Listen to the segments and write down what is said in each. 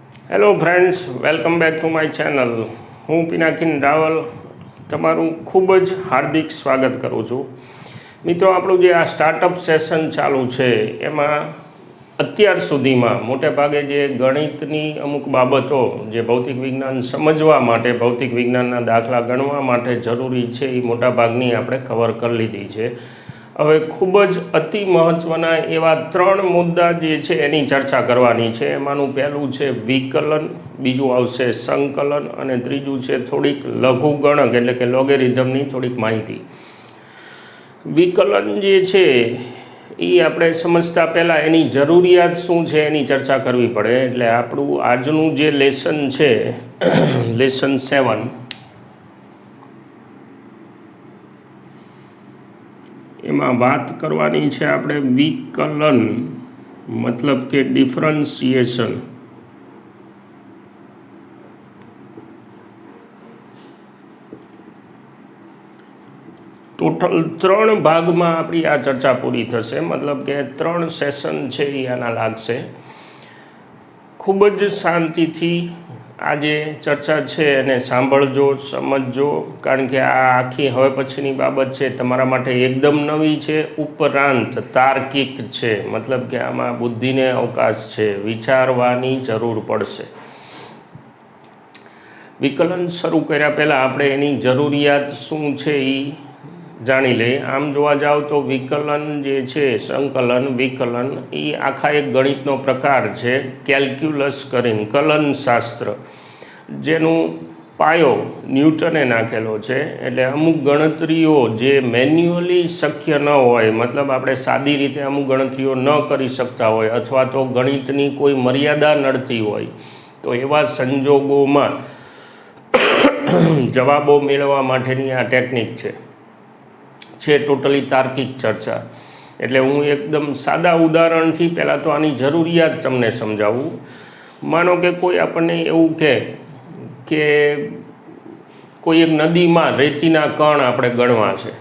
Hello friends, welcome back to my channel. હું પિનાકિન રાવલ તમારું ખૂબ જ હાર્દિક સ્વાગત કરું છું. મિત્રો, આપણું જે આ સ્ટાર્ટઅપ સેશન ચાલુ છે એમાં અત્યાર સુધીમાં મોટે ભાગે જે ગણિતની અમુક બાબતો જે ભૌતિક વિજ્ઞાન સમજવા માટે, ભૌતિક વિજ્ઞાનના દાખલા ગણવા માટે જરૂરી છે એ મોટાભાગની આપણે કવર કરી લીધી છે. હવે ખૂબ જ અતિ મહત્ત્વના એવા 3 મુદ્દા જે છે એની ચર્ચા કરવાની છે. એમાંનું પહેલું છે વિકલન, બીજું આવશે સંકલન અને ત્રીજું છે થોડીક લઘુગણક એટલે કે લોગેરિધમની થોડીક માહિતી. વિકલન જે છે એ આપણે સમજતા પહેલાં એની જરૂરિયાત શું છે એની ચર્ચા કરવી પડે. એટલે આપણું આજનું જે લેસન છે લેસન 7, એમાં વાત કરવાની છે આપણે વિકલન મતલબ કે ડિફરન્સિએશન. ટોટલ 3 ભાગમાં આપણી આ ચર્ચા પૂરી થશે. મતલબ કે 3 સેશન છે એ આના લાગશે. ખૂબ જ શાંતિથી આ જે ચર્ચા છે એને સાંભળજો, સમજજો, કારણ કે આ આખી હવે પછીની બાબત છે તમારા માટે એકદમ નવી છે, ઉપરાંત તાર્કિક છે. મતલબ કે આમાં બુદ્ધિને અવકાશ છે, વિચારવાની જરૂર પડશે. વિકલન શરૂ કર્યા પહેલાં આપણે એની જરૂરિયાત શું છે એ જાણી લઈએ. આમ જોવા જાવ તો વિકલન જે છે, સંકલન, વિકલન એ આખા એક ગણિતનો પ્રકાર છે, કેલ્ક્યુલસ કરીને કલનશાસ્ત્ર, જેનું પાયો ન્યૂટને નાખેલો છે. એટલે અમુક ગણતરીઓ જે મેન્યુઅલી શક્ય ન હોય, મતલબ આપણે સાદી રીતે અમુક ગણતરીઓ ન કરી શકતા હોય અથવા તો ગણિતની કોઈ મર્યાદા નડતી હોય, તો એવા સંજોગોમાં જવાબો મેળવવા માટેની આ ટેકનિક છે ટોટલી તાર્કિક ચર્ચા. એટલે હું એકદમ સાદા ઉદાહરણથી પહેલાં તો આની જરૂરિયાત તમને સમજાવું. માનો કે કોઈ આપણને એવું કહે કે કોઈ એક નદીમાં રેતીના કણ આપણે ગણવા છે.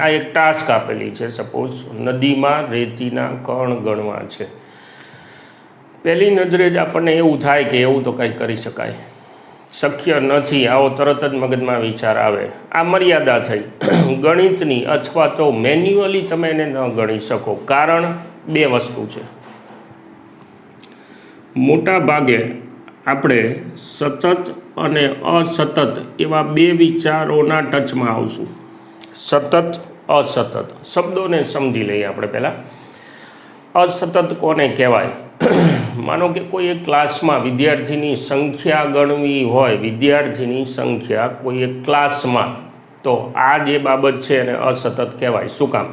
આ એક ટાસ્ક આપેલી છે. સપોઝ નદીમાં રેતીના કણ ગણવા છે. પહેલી નજરે જ આપણને એવું થાય કે એવું તો કંઈ કરી શકાય, શક્ય નથી, આવો તરત જ મગજમાં વિચાર આવે. આ મર્યાદા થઈ ગણિતની, અથવા તો મેન્યુઅલી તમે એને ન ગણી શકો. કારણ 2 વસ્તુ છે. મોટા ભાગે આપણે સતત અને અસતત એવા 2 વિચારોના ટચમાં આવશું. સતત, અસતત શબ્દોને સમજી લઈએ આપણે પહેલાં. અસતત કોને કહેવાય? માનો કે કોઈ એક ક્લાસમાં વિદ્યાર્થીની સંખ્યા ગણવી હોય, વિદ્યાર્થીની સંખ્યા કોઈ એક ક્લાસમાં, તો આ જે બાબત છે એને અસતત કહેવાય. શું કામ?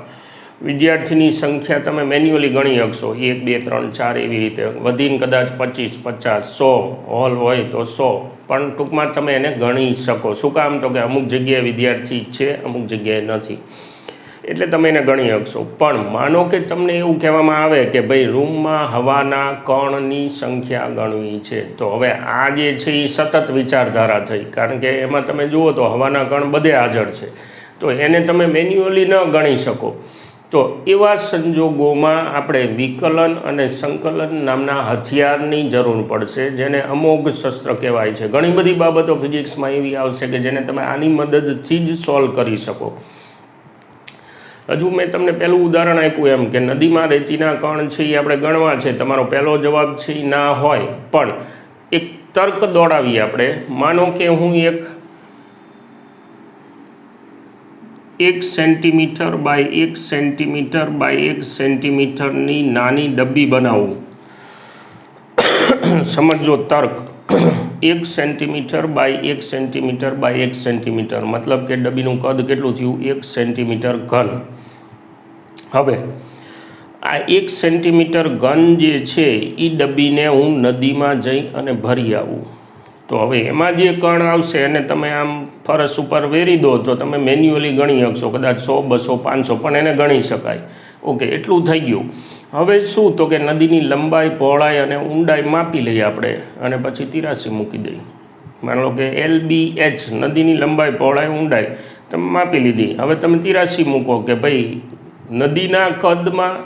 વિદ્યાર્થીની સંખ્યા તમે મેન્યુઅલી ગણી શકશો, 1, 2, 3, 4 એવી રીતે વધીને કદાચ 25, 50, 100 હોલ હોય તો 100, પણ ટૂંકમાં તમે એને ગણી શકો. શું કામ? તો કે અમુક જગ્યાએ વિદ્યાર્થી છે, અમુક જગ્યાએ નથી, એટલે તમે એને ગણી શકશો. પણ માનો કે તમને એવું કહેવામાં આવે કે ભાઈ રૂમમાં હવાના કણની સંખ્યા ગણવી છે, તો હવે આ જે છે એ સતત વિચારધારા થઈ, કારણ કે એમાં તમે જુઓ તો હવાના કણ બધે હાજર છે, તો એને તમે મેન્યુઅલી ન ગણી શકો. તો એવા સંજોગોમાં આપણે વિકલન અને સંકલન નામના હથિયારની જરૂર પડશે, જેને અમોઘ શસ્ત્ર કહેવાય છે. ઘણી બધી બાબતો ફિઝિક્સમાં એવી આવશે કે જેને તમે આની મદદથી જ સોલ્વ કરી શકો. હજુ મેં તમને પહેલું ઉદાહરણ આપ્યું એમ કે નદીમાં રેતીના કણ છે એ આપણે ગણવા છે. તમારો પહેલો જવાબ છે એ ના હોય, પણ એક તર્ક દોડાવીએ આપણે. માનો કે હું 1 સેન્ટીમીટર બાય 1 સેન્ટીમીટર બાય 1 સેન્ટીમીટરની નાની ડબ્બી બનાવું. સમજો તર્ક. 1 centimetre by 1 centimetre by 1 centimetre, મતલબ કે ડબ્બીનું કદ કેટલું થયું? 1 સેન્ટીમીટર ઘન. હવે આ 1 સેન્ટીમીટર ઘન જે છે એ ડબ્બીને હું નદીમાં જઈ અને ભરી આવું, તો હવે એમાં જે કણ આવશે એને તમે આમ ફરસ ઉપર વેરી દો તો તમે મેન્યુઅલી ગણી શકશો, કદાચ 100, 200, 500, પણ એને ગણી શકાય. ઓકે, એટલું થઈ ગયું. હવે શું? તો કે નદીની લંબાઈ, પહોળાઈ અને ઊંડાઈ માપી લઈએ આપણે, અને પછી 83 મૂકી દઈએ. માની લો કે LBH નદીની લંબાઈ, પહોળાઈ, ઊંડાઈ તમે માપી લીધી. હવે તમે 83 મૂકો કે ભાઈ નદીના કદમાં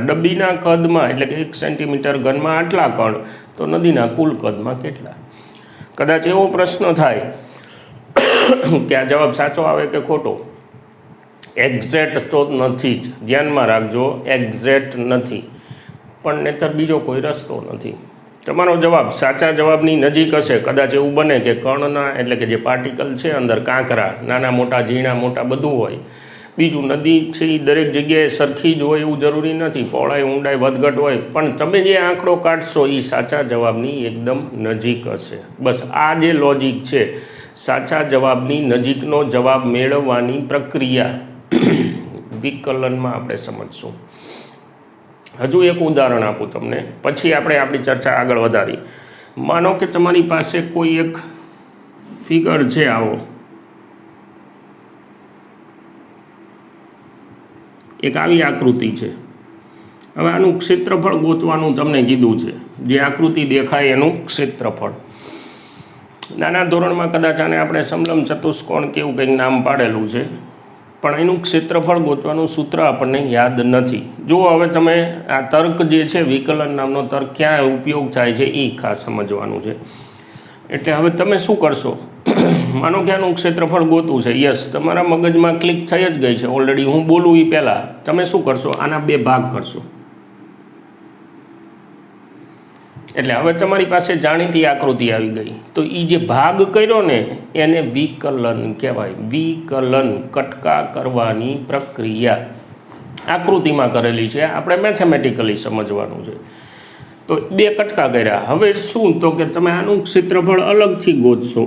ડબ્બીના કદમાં એટલે કે 1 સેન્ટીમીટર ઘનમાં આટલા કણ, તો નદીના કુલ કદમાં કેટલા? કદાચ એવો પ્રશ્ન થાય કે આ જવાબ સાચો આવે કે ખોટો. એક્ઝેક્ટ તો નથી જ, ધ્યાનમાં રાખજો, એક્ઝેક્ટ નથી, પણ નહીંતર બીજો કોઈ રસ્તો નથી. તમારો જવાબ સાચા જવાબની નજીક હશે. કદાચ એવું બને કે કણના એટલે કે જે પાર્ટિકલ છે અંદર કાંકરા, નાના મોટા ઝીણા મોટા બધું હોય. બીજું, નદી છે એ દરેક જગ્યાએ સરખી જ હોય એવું જરૂરી નથી, પહોળાઈ ઊંડાઈ વધઘટ હોય, પણ તમે જે આંકડો કાઢશો એ સાચા જવાબની એકદમ નજીક હશે. બસ આ જે લોજિક છે, સાચા જવાબની નજીકનો જવાબ મેળવવાની પ્રક્રિયા વિકલનમાં આપણે સમજશું. હજુ એક ઉદાહરણ આપું તમને, પછી આપણે આપણી ચર્ચા આગળ વધારી. માનો કે તમારી પાસે કોઈ એક ફિગર છે, આવો એક આવી આકૃતિ છે. હવે આનું ક્ષેત્રફળ ગોતવાનું તમને કીધું છે. જે આકૃતિ દેખાય એનું ક્ષેત્રફળ. નાના ધોરણમાં કદાચ આને આપણે સમલમ ચતુષ્કોણ કેવું કંઈક નામ પાડેલું છે, પણ એનું ક્ષેત્રફળ ગોતવાનું સૂત્ર આપણને યાદ નથી. જો હવે તમે આ તર્ક જે છે, વિકલન નામનો તર્ક ક્યાં ઉપયોગ થાય છે એ ખાસ સમજવાનું છે. એટલે હવે તમે શું કરશો? માનો કે આનું ક્ષેત્રફળ ગોતવું છે. યસ, તમારા મગજમાં ક્લિક થઈ જ ગઈ છે ઓલરેડી. હું બોલું એ પહેલાં તમે શું કરશો? આના 2 ભાગ કરશો. એટલે હવે તમારી પાસે જાણીતી આકૃતિ આવી ગઈ, તો એ જે ભાગ કર્યો ને એને વિકલન કહેવાય. વિકલન, કટકા કરવાની પ્રક્રિયા આકૃતિમાં કરેલી છે, આપણે મેથેમેટિકલી સમજવાનું છે. તો 2 કટકા કર્યા. હવે શું? તો કે તમે આનું ક્ષેત્રફળ અલગથી ગોતશો,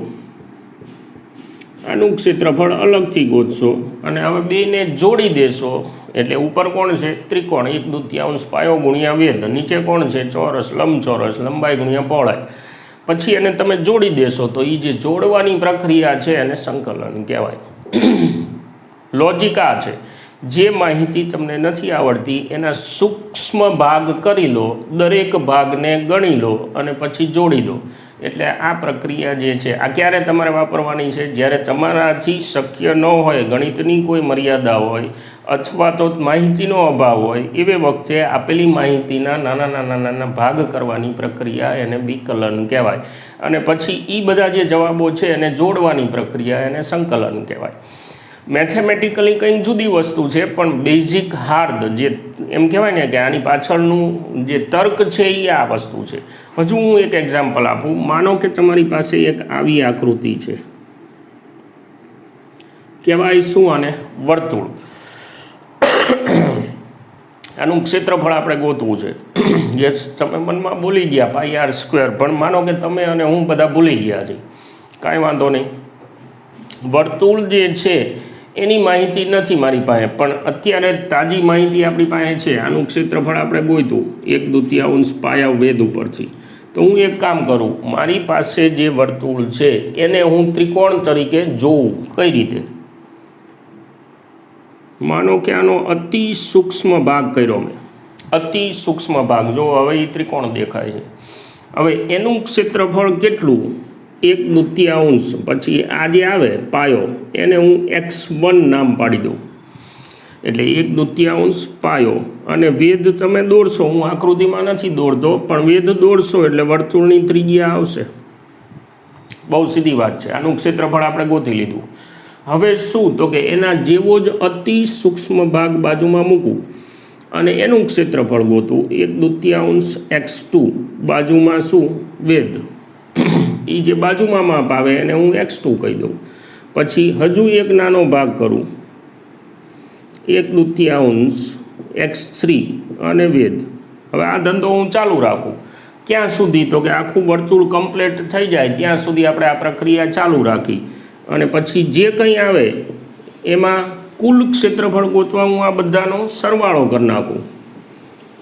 આનું ક્ષેત્રફળ અલગથી ગોતશો, અને હવે 2ને જોડી દેશો. એટલે ઉપર કોણ છે? ત્રિકોણ, 1/2 પાયો ગુણ્યા વેધ. નીચે કોણ છે? ચોરસ, લંબચોરસ, લંબાઈ ગુણ્યા પહોળાઈ. પછી એને તમે જોડી દેશો, તો એ જે જોડવાની પ્રક્રિયા છે એને સંકલન કહેવાય. લોજિક આ છે, જે માહિતી તમને નથી આવડતી એના સૂક્ષ્મ ભાગ કરી લો, દરેક ભાગને ગણી લો અને પછી જોડી દો. એટલે આ પ્રક્રિયા જે છે આ ક્યારે તમારે વાપરવાની છે? જ્યારે તમારાથી શક્ય ન હોય, ગણિતની કોઈ મર્યાદા હોય, અથવા તો માહિતીનો અભાવ હોય, એવે વખતે આપેલી માહિતીના નાના ભાગ કરવાની પ્રક્રિયા એને વિકલન કહેવાય. અને પછી એ બધા જે જવાબો છે એને જોડવાની પ્રક્રિયા એને સંકલન કહેવાય. મેથેમેટિકલી કંઈક જુદી વસ્તુ છે, પણ બેઝિક હાર્દ જે એમ કહેવાય ને કે આની પાછળનું જે તર્ક છે એ આ વસ્તુ છે. હજુ હું એક એક્ઝામ્પલ આપું. માનો કે તમારી પાસે એક આવી આકૃતિ છે, કહેવાય શું આને? વર્તુળ. આનું ક્ષેત્રફળ આપણે ગોતવું છે. યસ, તમે મનમાં ભૂલી ગયા πr², પણ માનો કે તમે અને હું બધા ભૂલી ગયા છે, કાંઈ વાંધો નહીં. વર્તુળ જે છે એની માહિતી નથી મારી પાસે, પણ અત્યારે તાજી માહિતી આપણી પાસે છે. આનું ક્ષેત્રફળ આપણે ગોતું 1/2 પાયા વેધ ઉપરથી. તો હું એક કામ કરું, મારી પાસે જે વર્તુળ છે એને હું ત્રિકોણ તરીકે જોઉં. કઈ રીતે? માનો કે આનો અતિ સૂક્ષ્મ ભાગ કર્યો મેં, અતિ સૂક્ષ્મ ભાગ. જો હવે એ ત્રિકોણ દેખાય છે. હવે એનું ક્ષેત્રફળ કેટલું? 1/2. પછી આ જે આવે પાયો એને હું x1 નામ પાડી દઉં. એટલે 1/2 પાયો, અને વેધ તમે દોરશો. હું આકૃતિમાં નથી દોરતો, પણ વેધ દોરશો એટલે વર્તુળની ત્રિજ્યા આવશે. બહુ સીધી વાત છે. આનું ક્ષેત્રફળ આપણે ગોતી લીધું. હવે શું? તો કે એના જેવો જ અતિ સૂક્ષ્મ ભાગ બાજુમાં મૂકું અને એનું ક્ષેત્રફળ ગોતું. 1/2 x2 બાજુમાં શું? વેધ. એ જે બાજુમાં માપ આવે એને હું x2 કહી દઉં. પછી હજુ એક નાનો ભાગ કરું, 1/2 x3 અને વેધ. હવે આ ધંધો હું ચાલુ રાખું. ક્યાં સુધી? તો કે આખું વર્તુળ કમ્પ્લીટ થઈ જાય ત્યાં સુધી આપણે આ પ્રક્રિયા ચાલુ રાખી. અને પછી જે કંઈ આવે એમાં કુલ ક્ષેત્રફળ ગોતવા હું આ બધાનો સરવાળો કરી નાખું.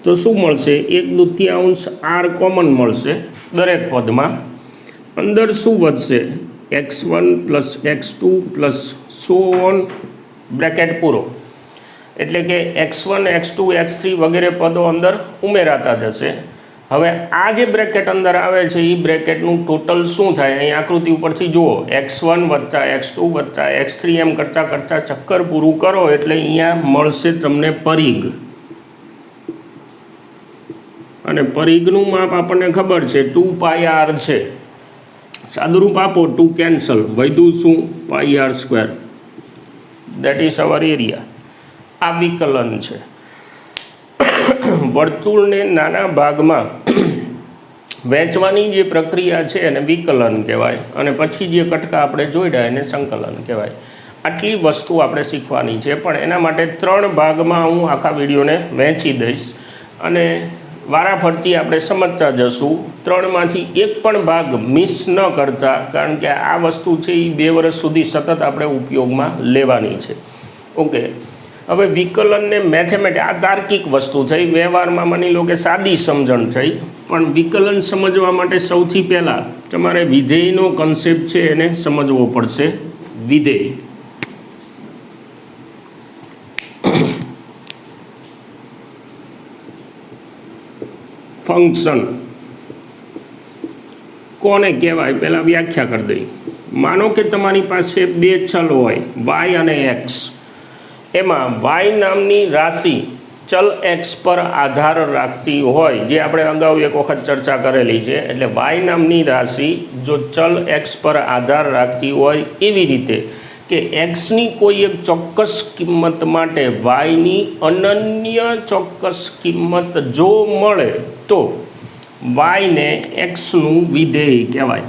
તો શું મળશે? 1/2 r કોમન મળશે દરેક પદમાં. અંદર શું વધશે? x1 + x2 + so on, bracket પૂરો. એટલે કે x1 x2 x3 વગેરે પદો અંદર ઉમેરાતા જશે. હવે આ જે બ્રેકેટ અંદર આવે છે એ બ્રેકેટનું ટોટલ શું થાય અહીં આકૃતિ ઉપરથી જુઓ x1 વત્તા x2 વત્તા x3 એમ કરતાં કરતાં ચક્કર પૂરું કરો એટલે અહીંયા મળશે તમને પરિઘ, અને પરિઘનું માપ આપણને ખબર છે 2πr છે. સાદુરૂપ આપો 2 કેન્સલ, વધ્યું શું πr², that is our area. આ વિકલન છે. વર્તુળને નાના ભાગમાં વહેંચવાની જે પ્રક્રિયા છે એને વિકલન કહેવાય, અને પછી જે કટકા આપણે જોડ્યા એને સંકલન કહેવાય. આટલી વસ્તુ આપણે શીખવાની છે, પણ એના માટે 3 ભાગમાં હું આખા વિડીયોને વહેંચી દઈશ અને વારાફરતી આપણે સમજતા જશું. 3માંથી એક પણ ભાગ મિસ ન કરતા, કારણ કે આ વસ્તુ છે એ 2 વર્ષ સુધી સતત આપણે ઉપયોગમાં લેવાની છે. ઓકે, હવે વિકલનને મેથેમેટિક આ તાર્કિક વસ્તુ થઈ, વ્યવહારમાં માની લો કે સાદી સમજણ થઈ, પણ વિકલન સમજવા માટે સૌથી પહેલાં તમારે વિધેયનો કન્સેપ્ટ છે એને સમજવો પડશે. વિધેય ફંક્શન કોને કહેવાય પહેલાં વ્યાખ્યા કરી દઈ. માનો કે તમારી પાસે 2 ચલ હોય y અને x, એમાં y નામની રાશિ ચલ x પર આધાર રાખતી હોય, જે આપણે અગાઉ એક વખત ચર્ચા કરેલી છે. એટલે y નામની રાશિ જો ચલ x પર આધાર રાખતી હોય એવી રીતે કે xની કોઈ એક ચોક્કસ કિંમત માટે yની અનન્ય ચોક્કસ કિંમત જો મળે તો yને xનું વિધેય કહેવાય.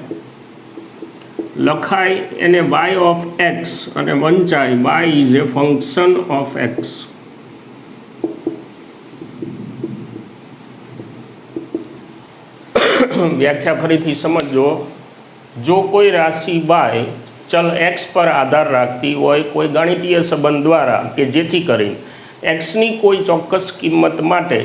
લખાય એને y ઓફ x અને વંચાય y is A function of x. વ્યાખ્યા ફરીથી સમજો. જો કોઈ રાશિ y ચલ x પર આધાર રાખતી હોય કોઈ ગણિતીય સંબંધ દ્વારા કે જેથી કરી xની કોઈ ચોક્કસ કિંમત માટે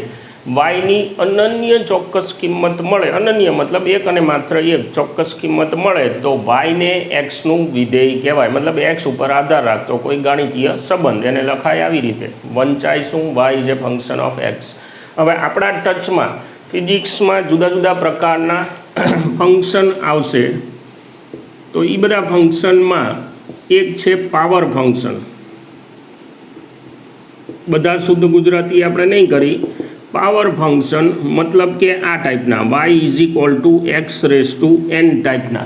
yની અનન્ય ચોક્કસ કિંમત મળે, અનન્ય મતલબ એક અને માત્ર એક ચોક્કસ કિંમત મળે તો yને xનું વિધેય કહેવાય. મતલબ x ઉપર આધાર રાખતો કોઈ ગણિતીય સંબંધ, એને લખાય આવી રીતે વંચાય શું y is A function of x. હવે આપણા ટચમાં ફિઝિક્સમાં જુદા જુદા પ્રકારના ફંક્શન આવશે, તો એ બધા ફંક્શનમાં એક છે પાવર ફંક્શન. બધા શુદ્ધ ગુજરાતી આપણે નહીં કરી. પાવર ફંક્શન મતલબ કે આ ટાઈપના y is equal two x⁴n ટાઈપના,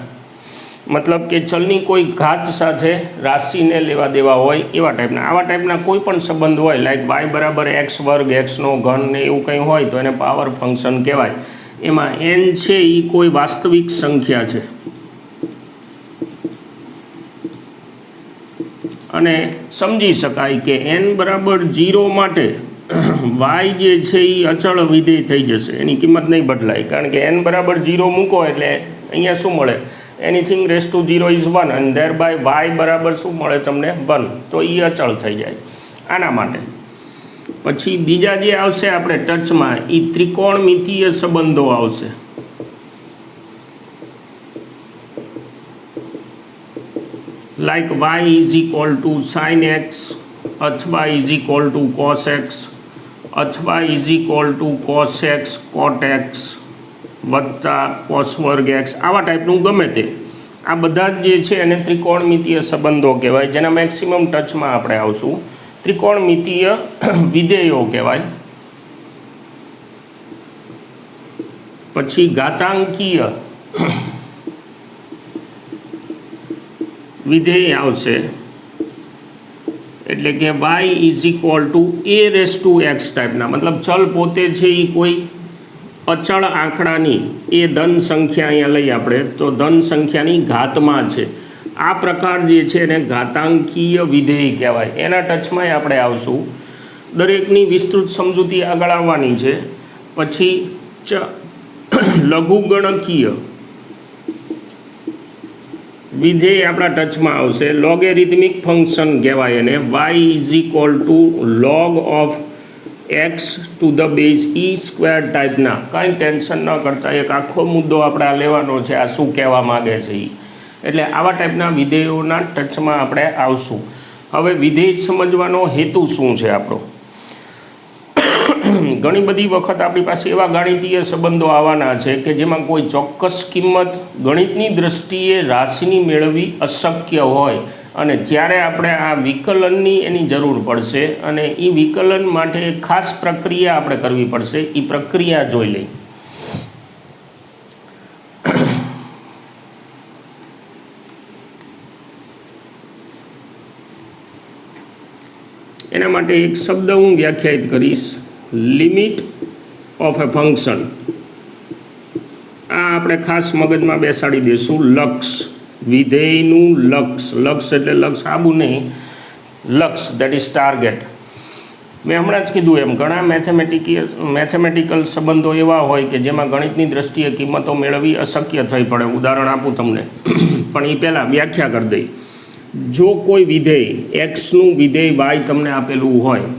મતલબ કે ચલની કોઈ ઘાત સાથે રાશિને લેવા દેવા હોય એવા ટાઈપના. આવા ટાઈપના કોઈ પણ સંબંધ હોય, લાઈક y બરાબર x² xનો ઘન ને એવું કંઈ હોય તો એને પાવર ફંક્શન કહેવાય. એમાં n છે એ કોઈ વાસ્તવિક સંખ્યા છે, અને સમજી શકાય કે n બરાબર 0 માટે y જે છે એ અચળ વિધેય થઈ જશે, એની કિંમત નહીં બદલાય. કારણ કે n બરાબર 0 મૂકો એટલે અહીંયા શું મળે, એનીથિંગ રેસ ટુ 0 ઇઝ 1 અને ધેર બાય y બરાબર શું મળે તમને 1, તો એ અચળ થઈ જાય આના માટે. પછી બીજા જે આવશે આપણે ટચમાં એ ત્રિકોણમિતીય સંબંધો આવશે. Like y is equal to sine x અથવા is equal to cos x અથવા is equal to cos x cot x વત્તા કોસ વર્ગ x, આવા ટાઈપનું ગમે તે. આ બધા જ જે છે એને ત્રિકોણમિતીય સંબંધો કહેવાય, જેના મેક્સિમમ ટચમાં આપણે આવશું. ત્રિકોણમિતીય વિધેયો કહેવાય. પછી ઘાતાંકીય વિધેય આવશે, એટલે કે y is equal two a⁴x ટાઈપના, મતલબ ચલ પોતે છે એ કોઈ અચળ આંકડાની એ ધન સંખ્યા અહીંયા લઈએ આપણે તો ધન સંખ્યાની ઘાતમાં છે. આ પ્રકાર જે છે એને ઘાતાંકીય વિધેય કહેવાય. એના ટચમાં આપણે આવશું. દરેકની વિસ્તૃત સમજૂતી આગળ આવવાની છે. પછી લઘુગણકીય વિધેય આપણા ટચમાં આવશે. લોગેરિથમિક ફંક્શન કહેવાય એને. y is equal two log of x to the base e² ટાઈપના. કાંઈ ટેન્શન ન કરતા, એક આખો મુદ્દો આપણે આ લેવાનો છે, આ શું કહેવા માગે છે એ. એટલે આવા ટાઈપના વિધેયોના ટચમાં આપણે આવશું. હવે વિધેય સમજવાનો હેતુ શું છે આપણો, ઘણી બધી વખત આપણી પાસે એવા ગાણિતીય સંબંધો આવવાના છે કે જેમાં કોઈ ચોક્કસ કિંમત ગણિતની દૃષ્ટિએ રાશિની મેળવવી અશક્ય હોય અને ત્યારે આપણે આ વિકલનની એની જરૂર પડશે અને એ વિકલન માટે એક ખાસ પ્રક્રિયા આપણે કરવી પડશે. એ પ્રક્રિયા જોઈ લઈ. એના માટે એક શબ્દ હું વ્યાખ્યાયિત કરીશ, લિમિટ ઓફ એ ફંક્શન. આ આપણે ખાસ મગજમાં બેસાડી દઈશું. લક્ષ, વિધેયનું લક્ષ. લક્ષ એટલે લક્ષ આબુ નહીં, લક્ષ દેટ ઇઝ ટાર્ગેટ. મેં હમણાં જ કીધું એમ ઘણા મેથેમેટિકલ સંબંધો એવા હોય કે જેમાં ગણિતની દ્રષ્ટિએ કિંમતો મેળવવી અશક્ય થઈ પડે. ઉદાહરણ આપું તમને, પણ એ પહેલાં વ્યાખ્યા કરી દઈ. જો કોઈ વિધેય એક્સનું વિધેય વાય તમને આપેલું હોય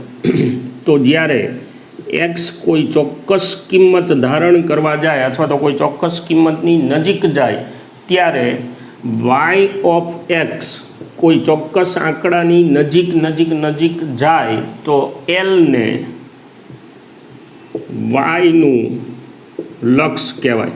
તો જ્યારે એક્સ કોઈ ચોક્કસ કિંમત ધારણ કરવા જાય અથવા તો કોઈ ચોક્કસ કિંમતની નજીક જાય ત્યારે વાય ઓફ એક્સ કોઈ ચોક્કસ આંકડાની નજીક જાય તો એલને વાયનું લક્ષ કહેવાય.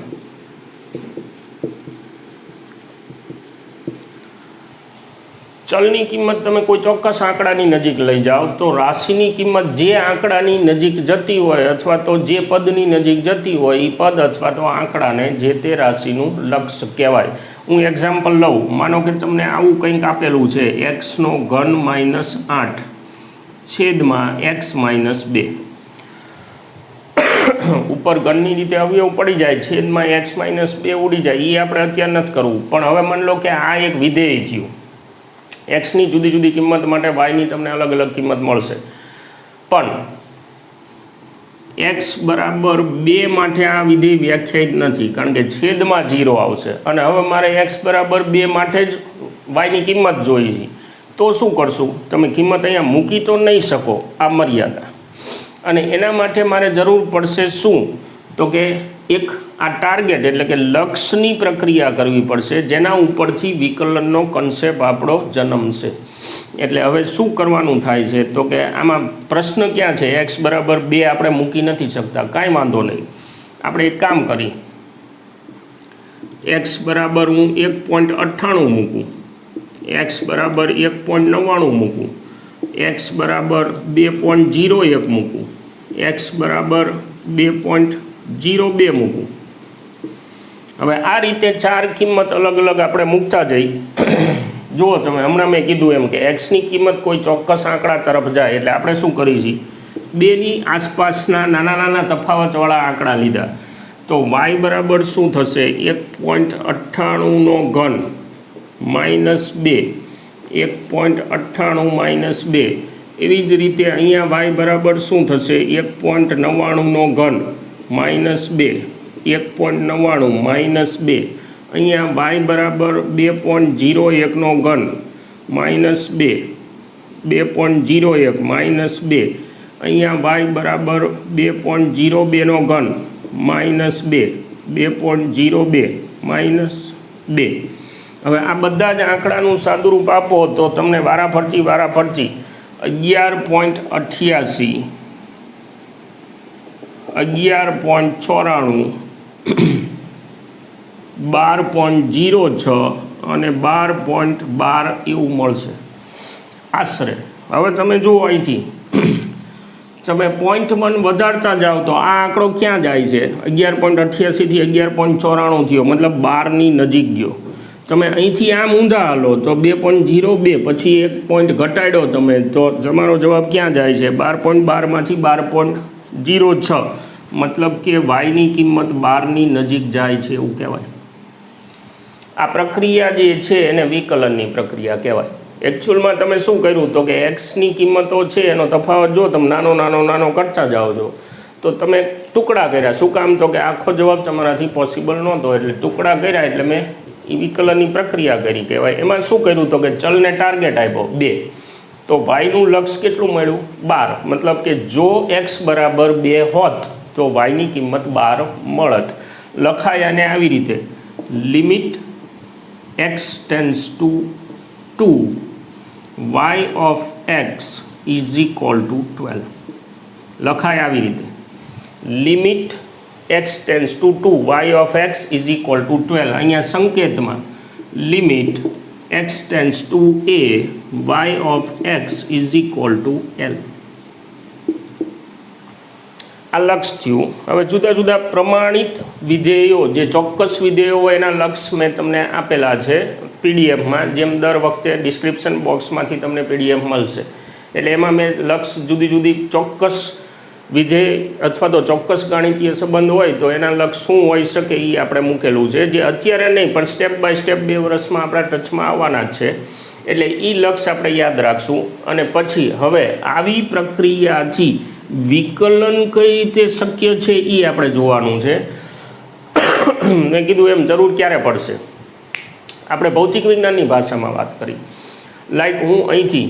ચલની કિંમત તમે કોઈ ચોક્કસ આંકડાની નજીક લઈ જાઓ તો રાશિની કિંમત જે આંકડાની નજીક જતી હોય અથવા તો જે પદની નજીક જતી હોય એ પદ અથવા તો આંકડાને જે તે રાશિનું લક્ષ કહેવાય. હું એક્ઝામ્પલ લઉં. માનો કે તમને આવું કંઈક આપેલું છે, એક્સનો ઘન -8 છેદમાં x -2. ઉપર ઘનની રીતે અવયવ પડી જાય, છેદમાં x -2 ઉડી જાય. એ આપણે અત્યારે નથી કરવું. પણ હવે માની લો કે આ એક વિધેય થયું. એક્સની જુદી જુદી કિંમત માટે વાયની તમને અલગ અલગ કિંમત મળશે. પણ એક્સ બરાબર 2 માટે આ વિધેય વ્યાખ્યાયિત નથી કારણ કે છેદમાં 0 આવશે અને હવે મારે એક્સ બરાબર 2 માટે જ વાયની કિંમત જોઈ છે. તો શું કરશું? તમે કિંમત અહીંયા મૂકી તો નહીં શકો, આ મર્યાદા. અને એના માટે મારે જરૂર પડશે શું? તો કે એક આ ટાર્ગેટ એટલે કે લક્ષની પ્રક્રિયા કરવી પડશે જેના ઉપરથી વિકલનનો કન્સેપ્ટ આપણો જન્મશે. એટલે હવે શું કરવાનું થાય છે તો કે આમાં પ્રશ્ન ક્યાં છે? એક્સ બરાબર 2 આપણે મૂકી નથી શકતા, કાંઈ વાંધો નહીં. આપણે એક કામ કરી, એક્સ બરાબર હું 1.98 મૂકું, એક્સ બરાબર 1.99 મૂકું, એક્સ બરાબર 2.01 મૂકું, એક્સ બરાબર 2.02 મૂકું. હવે આ રીતે 4 કિંમત અલગ અલગ આપણે મૂકતા જઈ. જુઓ તમે, હમણાં મેં કીધું એમ કે એક્સની કિંમત કોઈ ચોક્કસ આંકડા તરફ જાય એટલે આપણે શું કરીશું? 2ની આસપાસના નાના નાના તફાવતવાળા આંકડા લીધા. તો વાય બરાબર શું થશે? 1.98નો ઘન -2, 1.98 - 2. એવી જ રીતે અહીંયા વાય બરાબર શું થશે? 1.99નો ઘન -2, 1.99 - 2. અહીંયા વાય બરાબર 2.01નો ઘન -2, 2.01 - 2. અહીંયા વાય બરાબર 2.02નો ઘન -2, 2.02 - 2. હવે આ બધા જ આંકડાનું સાદુરૂપ આપો તો તમને વારાફરતી 11.88, 11.94, 12.06 અને 12.12 એવું મળશે આશરે. હવે તમે જુઓ, અહીંથી તમે 0.1 વધારતા જાઓ તો આ આંકડો ક્યાં જાય છે? 11.88 થી 11.94 થયો, મતલબ 12ની નજીક ગયો. તમે અહીંથી આમ ઊંધા હાલો તો 2.02, પછી 1 પોઈન્ટ ઘટાડ્યો તમે તો તમારો જવાબ ક્યાં જાય છે? 12.12 માંથી 12.06. મતલબ કે વાયની કિંમત 12ની નજીક જાય છે એવું કહેવાય. આ પ્રક્રિયા જે છે એને વિકલનની પ્રક્રિયા કહેવાય. એકચ્યુઅલમાં તમે શું કર્યું તો કે એક્સની કિંમતો છે એનો તફાવત જો તમે નાનો કરતા જાઓ છો તો તમે ટુકડા કર્યા. શું કામ? તો કે આખો જવાબ તમારાથી પોસિબલ નહોતો એટલે ટુકડા કર્યા, એટલે મેં એ વિકલનની પ્રક્રિયા કરી કહેવાય. એમાં શું કર્યું તો કે ચલને ટાર્ગેટ આપ્યો 2, તો વાયનું લક્ષ કેટલું મળ્યું? 12. મતલબ કે જો એક્સ બરાબર 2 હોત તો વાયની કિંમત 12 મળત. લખાય અને આવી રીતે, limit x tends to 2, y of x is equal to 12. લખાય આવી રીતે. Limit x tends to 2 y of x is equal to 12. અહીંયા સંકેતમાં limit x tends to a y of x is equal to l. આ લક્ષ થયું. હવે જુદા જુદા પ્રમાણિત વિધેયો, જે ચોક્કસ વિધેયો હોય એના લક્ષ મેં તમને આપેલા છે પીડીએફમાં, જેમ દર વખતે ડિસ્ક્રિપ્શન બોક્સમાંથી તમને પીડીએફ મળશે. એટલે એમાં મેં લક્ષ જુદી જુદી ચોક્કસ વિધેય અથવા તો ચોક્કસ ગાણિતીય સંબંધ હોય તો એના લક્ષ શું હોઈ શકે એ આપણે મૂકેલું છે, જે અત્યારે નહીં પણ સ્ટેપ બાય સ્ટેપ 2 વર્ષમાં આપણા ટચમાં આવવાના જ છે. એટલે એ લક્ષ આપણે યાદ રાખશું. અને પછી હવે આવી પ્રક્રિયાથી વિકલન કઈ રીતે શક્ય છે એ આપણે જોવાનું છે. મેં કીધું એમ જરૂર ક્યારે પડશે, આપણે ભૌતિક વિજ્ઞાનની ભાષામાં વાત કરી. લાઈક હું અહીંથી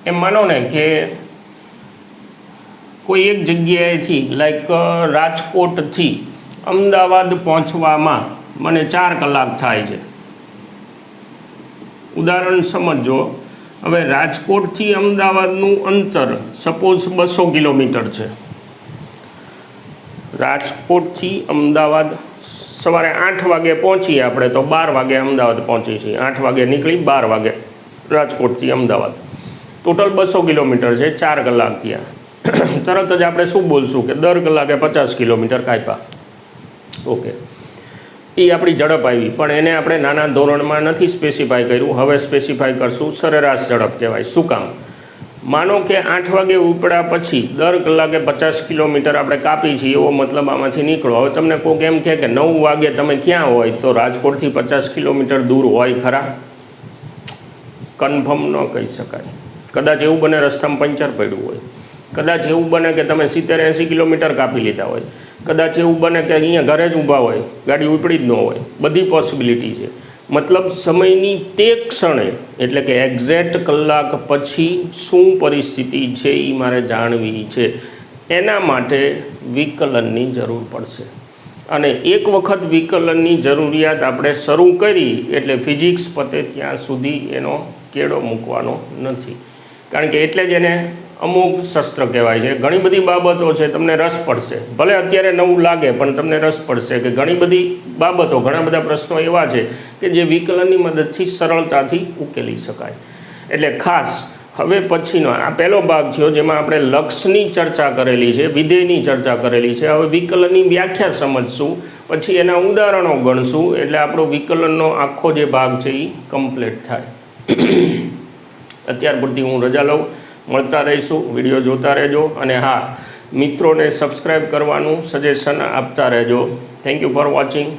એમ માનો ને કે કોઈ એક જગ્યાએથી લાઈક રાજકોટથી અમદાવાદ પહોંચવામાં મને 4 કલાક થાય છે. ઉદાહરણ સમજો. હવે રાજકોટથી અમદાવાદનું અંતર સપોઝ 200 કિલોમીટર છે. રાજકોટથી અમદાવાદ સવારે 8 વાગે પહોંચીએ આપણે તો 12 વાગે અમદાવાદ પહોંચીએ છીએ. 8 વાગે નીકળી 12 વાગે રાજકોટથી અમદાવાદ. ટોટલ 200 કિલોમીટર છે, 4 કલાક ત્યાં. તરત જ આપણે શું બોલશું કે દર કલાકે 50 કિલોમીટર કાપ્યા. ઓકે, એ આપણી ઝડપ આવી, પણ એને આપણે નાના ધોરણમાં નથી સ્પેસિફાઈ કર્યું. હવે સ્પેસિફાઈ કરશું. સરેરાશ ઝડપ કહેવાય. શું કામ? માનો કે 8 વાગે ઉપડ્યા પછી દર કલાકે 50 કિલોમીટર આપણે કાપી છીએ, એવો મતલબ આમાંથી નીકળો. હવે તમને કોઈક એમ કહે કે 9 વાગે તમે ક્યાં હોય, તો રાજકોટથી 50 કિલોમીટર દૂર હોય ખરા? કન્ફર્મ ન કહી શકાય. કદાચ એવું બને રસ્તામાં પંચર પડ્યું હોય, કદાચ એવું બને કે તમે 70-80 કિલોમીટર કાપી લીધા હોય, કદાચ એવું બને કે અહીંયા ઘરે જ ઊભા હોય, ગાડી ઉપડી જ ન હોય. બધી પોસિબિલિટી છે. મતલબ સમયની તે ક્ષણે, એટલે કે એક્ઝેક્ટ કલાક પછી શું પરિસ્થિતિ છે એ મારે જાણવી છે. એના માટે વિકલનની જરૂર પડશે. અને એક વખત વિકલનની જરૂરિયાત આપણે શરૂ કરી એટલે ફિઝિક્સ પતે ત્યાં સુધી એનો કેળો મૂકવાનો નથી. કારણ કે એટલે જ એને અમુક શસ્ત્ર કહેવાય છે. ઘણી બધી બાબતો છે, તમને રસ પડશે. ભલે અત્યારે નવું લાગે પણ તમને રસ પડશે કે ઘણી બધી બાબતો, ઘણા બધા પ્રશ્નો એવા છે કે જે વિકલનની મદદથી સરળતાથી ઉકેલી શકાય. એટલે ખાસ હવે પછીનો આ પહેલો ભાગ થયો જેમાં આપણે લક્ષની ચર્ચા કરેલી છે, વિધેયની ચર્ચા કરેલી છે. હવે વિકલનની વ્યાખ્યા સમજશું, પછી એના ઉદાહરણો ગણશું, એટલે આપણો વિકલનનો આખો જે ભાગ છે એ કમ્પ્લીટ થાય. અત્યાર પૂરતી હું રજા લઉં. મળતા રહીશું, વિડીયો જોતા રહેજો. અને હા, મિત્રોને સબસ્ક્રાઈબ કરવાનું સજેશન આપતા રહેજો. Thank you for watching.